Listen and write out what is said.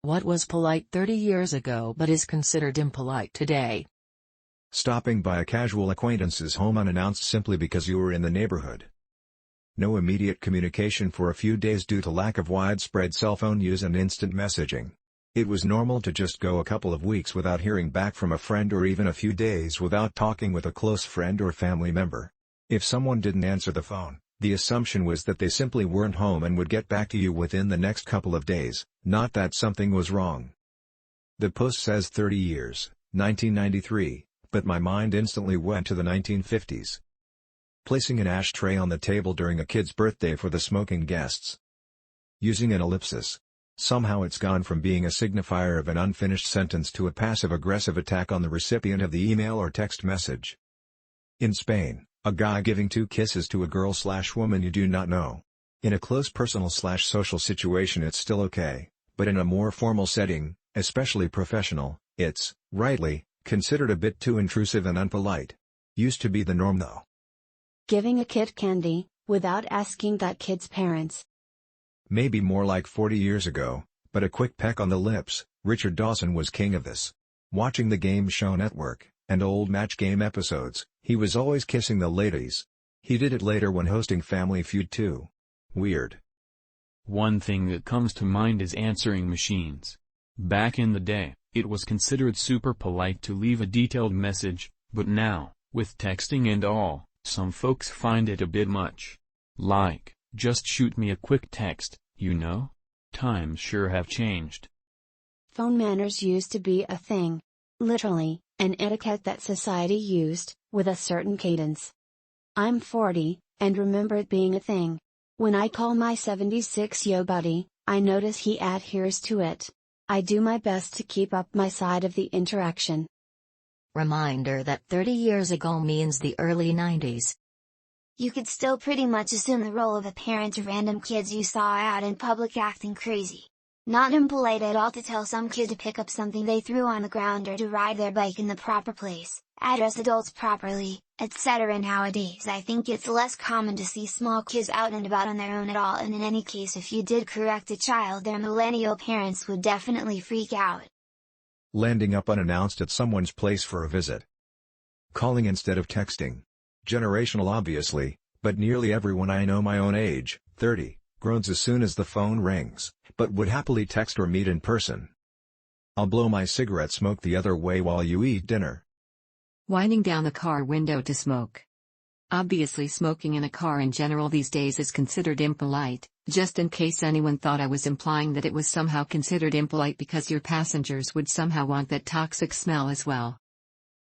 What was polite 30 years ago but is considered impolite today? Stopping by a casual acquaintance's home unannounced simply because you were in the neighborhood. No immediate communication for a few days due to lack of widespread cell phone use and instant messaging. It was normal to just go a couple of weeks without hearing back from a friend or even a few days without talking with a close friend or family member. If someone didn't answer the phone, the assumption was that they simply weren't home and would get back to you within the next couple of days, not that something was wrong. The post says 30 years, 1993, but my mind instantly went to the 1950s. Placing an ashtray on the table during a kid's birthday for the smoking guests. Using an ellipsis. Somehow it's gone from being a signifier of an unfinished sentence to a passive-aggressive attack on the recipient of the email or text message. In Spain, a guy giving 2 kisses to a girl/woman you do not know. In a close personal/social situation it's still okay, but in a more formal setting, especially professional, it's, rightly, considered a bit too intrusive and unpolite. Used to be the norm though. Giving a kid candy, without asking that kid's parents. Maybe more like 40 years ago, but a quick peck on the lips. Richard Dawson was king of this. Watching the game show network, and old Match Game episodes, he was always kissing the ladies. He did it later when hosting Family Feud too. Weird. One thing that comes to mind is answering machines. Back in the day, it was considered super polite to leave a detailed message, but now, with texting and all, some folks find it a bit much. Like, just shoot me a quick text, you know? Times sure have changed. Phone manners used to be a thing. Literally, an etiquette that society used, with a certain cadence. I'm 40, and remember it being a thing. When I call my 76-yo buddy, I notice he adheres to it. I do my best to keep up my side of the interaction. Reminder that 30 years ago means the early 90s. You could still pretty much assume the role of a parent to random kids you saw out in public acting crazy. Not impolite at all to tell some kid to pick up something they threw on the ground or to ride their bike in the proper place, address adults properly, etc. Nowadays I think it's less common to see small kids out and about on their own at all, and in any case if you did correct a child their millennial parents would definitely freak out. Landing up unannounced at someone's place for a visit. Calling instead of texting. Generational obviously, but nearly everyone I know my own age, 30, groans as soon as the phone rings, but would happily text or meet in person. I'll blow my cigarette smoke the other way while you eat dinner. Winding down the car window to smoke. Obviously smoking in a car in general these days is considered impolite, just in case anyone thought I was implying that it was somehow considered impolite because your passengers would somehow want that toxic smell as well.